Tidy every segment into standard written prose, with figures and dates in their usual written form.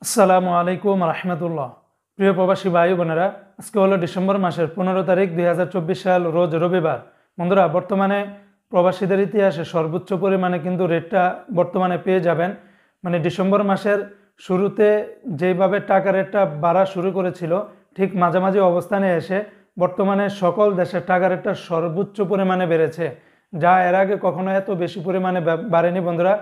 আসসালামু আলাইকুম রহমতুল্লাহ। প্রিয় প্রবাসী ভাই বোনেরা, আজকে হলো ডিসেম্বর মাসের 15 তারিখ 2024 সাল, রোজ রবিবার। বন্ধুরা, বর্তমানে প্রবাসীদের ইতিহাসে সর্বোচ্চ পরিমাণে কিন্তু রেটটা বর্তমানে পেয়ে যাবেন। মানে ডিসেম্বর মাসের শুরুতে যেভাবে টাকা রেটটা বাড়া শুরু করেছিল, ঠিক মাঝামাঝি অবস্থানে এসে বর্তমানে সকল দেশের টাকা রেটটা সর্বোচ্চ পরিমাণে বেড়েছে, যা এর আগে কখনো এত বেশি পরিমাণে বাড়েনি। বন্ধুরা,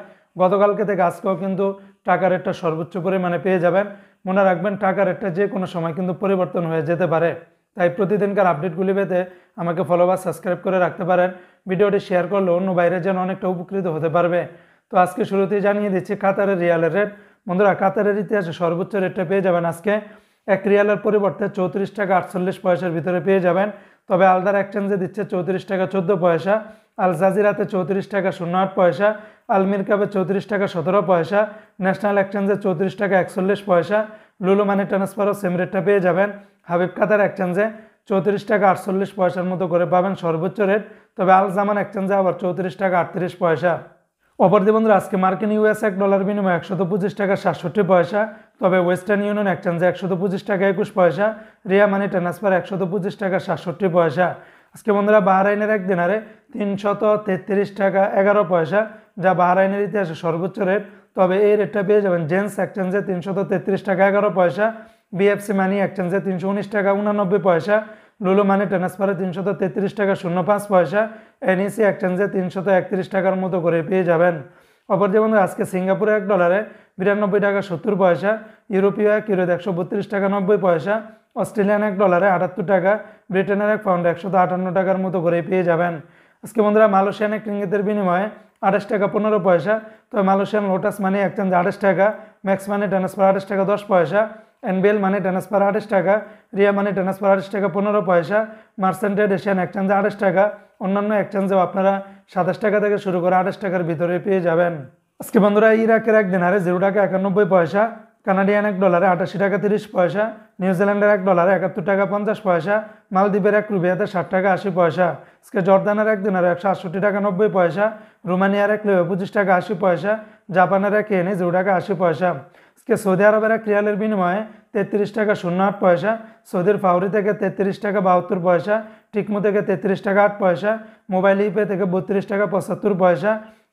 গতকালকে থেকে আজকেও কিন্তু টাকা রেটটা সর্বোচ্চ পরিমাণে পেয়ে যাবেন। মনে রাখবেন, টাকা রেটটা যে কোনো সময় কিন্তু পরিবর্তন হয়ে যেতে পারে। তাই প্রতিদিনকার আপডেটগুলি পেতে আমাকে ফলো বা সাবস্ক্রাইব করে রাখতে পারেন। ভিডিওটি শেয়ার করলে অন্য বাইরে যেন অনেকটা উপকৃত হতে পারবে। তো আজকে শুরুতেই জানিয়ে দিচ্ছি কাতারের রিয়ালের রেট। বন্ধুরা, কাতারের ইতিহাসে সর্বোচ্চ রেটটা পেয়ে যাবেন আজকে এক রিয়ালের পরিবর্তে 34 টাকা 48 পয়সার ভিতরে পেয়ে যাবেন। তবে আলদার এক্সচেঞ্জে দিচ্ছে 34 টাকা 14 পয়সা, আল জাজিরাতে 34 টাকা 08 পয়সা, আলমির কাপে 34 টাকা 17 পয়সা, ন্যাশনাল এক্সচেঞ্জে 34 টাকা 41 পয়সা। লুলু মানি ট্রান্সফারও সেম রেটটা পেয়ে যাবেন। হাবিব কাতার এক্সচেঞ্জে 34 টাকা 48 পয়সার মতো করে পাবেন সর্বোচ্চ রেট। তবে আল জামান এক্সচেঞ্জে আবার 34 টাকা 38 পয়সা। অপরদিকে বন্ধুরা, আজকে মার্কিন ইউএস $1 বিনিময়ে 125 টাকা 67 পয়সা। তবে ওয়েস্টার্ন ইউনিয়ন এক্সচেঞ্জে 125 টাকা 21 পয়সা। রিয়া মানি ট্রান্সফার 125 টাকা 67 পয়সা। আজকে বন্ধুরা, বাহরাইনের এক দিনারে 333 টাকা 11 পয়সা, যা বাহরাইনের ইতিহাসে সর্বোচ্চ রেট। তবে এই রেটটা পেয়ে যাবেন জেন্স এক্সচেঞ্জে 333 টাকা 11 পয়সা, বিএফসি মানি এক্সচেঞ্জে 319 টাকা 89 পয়সা, লুলু মানি ট্রান্সফারে 333 টাকা 05 পয়সা, এনইসি এক্সচেঞ্জে 331 টাকার মতো করে পেয়ে যাবেন। অপরদিকে বন্ধুরা, আজকে সিঙ্গাপুরে $1 92 টাকা 70 পয়সা, ইউরোপীয় ইউরো 132 টাকা 90 পয়সা, অস্ট্রেলিয়ান $1 78 টাকা, ব্রিটেনের এক পাউন্ড 158 টাকার মতো করে পেয়ে যাবেন। আজকে বন্ধুরা, মালয়েশিয়ান এক রিঙ্গিতের বিনিময়ে 28 টাকা 15 পয়সা। তবে মালয়েশিয়ান লোটাস মানি এক্সচেঞ্জ 28 টাকা, ম্যাক্স মানি ট্রান্সফার 28 টাকা 10 পয়সা, এনবিএল মানি ট্রান্সফার 28 টাকা, রিয়া মানি ট্রান্সফার 28 টাকা 15 পয়সা, মার্সেন্টেড এশিয়ান এক্সচেঞ্জে 28 টাকা। অন্যান্য এক্সচেঞ্জেও আপনারা 27 টাকা থেকে শুরু করে 28 টাকার ভিতরে পেয়ে যাবেন। আজকে বন্ধুরা, ইরাকের এক দিনারে 0 টাকা 91 পয়সা, কানাডিয়ান $1 88 টাকা 30 পয়সা, নিউজিল্যান্ডের $1 71 টাকা 50 পয়সা, মালদ্বীপের এক রুপিয়াতে 60 টাকা 80 পয়সা। আজকে জর্দানের এক দিনারে 168 টাকা 90 পয়সা, রোমানিয়ার এক লিও 25 টাকা 80 পয়সা, জাপানের এক ইয়েনে 0 টাকা 80 পয়সা। আজকে সৌদি আরবের এক রিয়ালের বিনিময়ে 33 টাকা 08 পয়সা, সৌদির ফাউরি থেকে 33 টাকা 72 পয়সা, টিকমো থেকে 33 টাকা 8 পয়সা, মোবাইল ইপে থেকে 32 টাকা 75 পয়সা।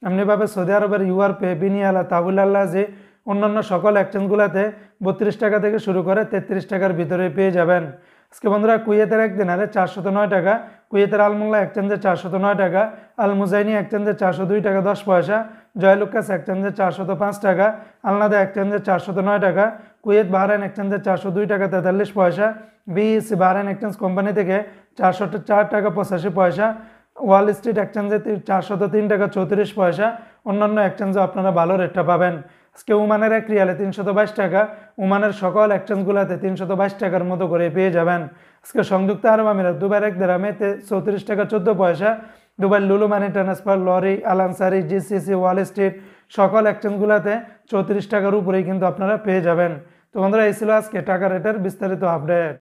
এমনিভাবে সৌদি আরবের ইউআর পে, বিনিয়ালা, তাবুল আল্লাহ যে অন্যান্য সকল এক্সচেঞ্জগুলোতে 32 টাকা থেকে শুরু করে 33 টাকার ভিতরে পেয়ে যাবেন। আজকে বন্ধুরা, কুয়েতের এক দিনারে 409 টাকা, কুয়েতের আলমুল্লা এক্সচেঞ্জে 409 টাকা, আল মুজাইনি এক্সচেঞ্জে 402 টাকা 10 পয়সা, জয়লুকাস এক্সচেঞ্জে 405 টাকা, আলনাদা এক্সচেঞ্জে 409 টাকা, কুয়েত বাহরাইন এক্সচেঞ্জে 402 টাকা 43 পয়সা, বিইসি বাহরাইন এক্সচেঞ্জ কোম্পানি থেকে 404 টাকা 85 পয়সা, ওয়াল স্ট্রিট এক্সচেঞ্জে 403 টাকা 34 পয়সা। অন্যান্য এক্সচেঞ্জে আপনারা ভালো রেটটা পাবেন। আজকে ওমানের এক রিয়ালে 322 টাকা, ওমানের সকল এক্সচেঞ্জগুলোতে 322 টাকার মতো করে পেয়ে যাবেন। আজকে সংযুক্ত আরব আমিরাত দুবাইয়ের এক দিরহামে 34 টাকা 14 পয়সা, দুবাই লুলু মানি ট্রান্সফার, লরি, আল আনসারি, জিসিসি, ওয়াল স্ট্রিট সকল এক্সচেঞ্জগুলোতে 34 টাকার উপরেই কিন্তু আপনারা পেয়ে যাবেন। তো বন্ধুরা, এই ছিল আজকে টাকা রেটের বিস্তারিত আপডেট।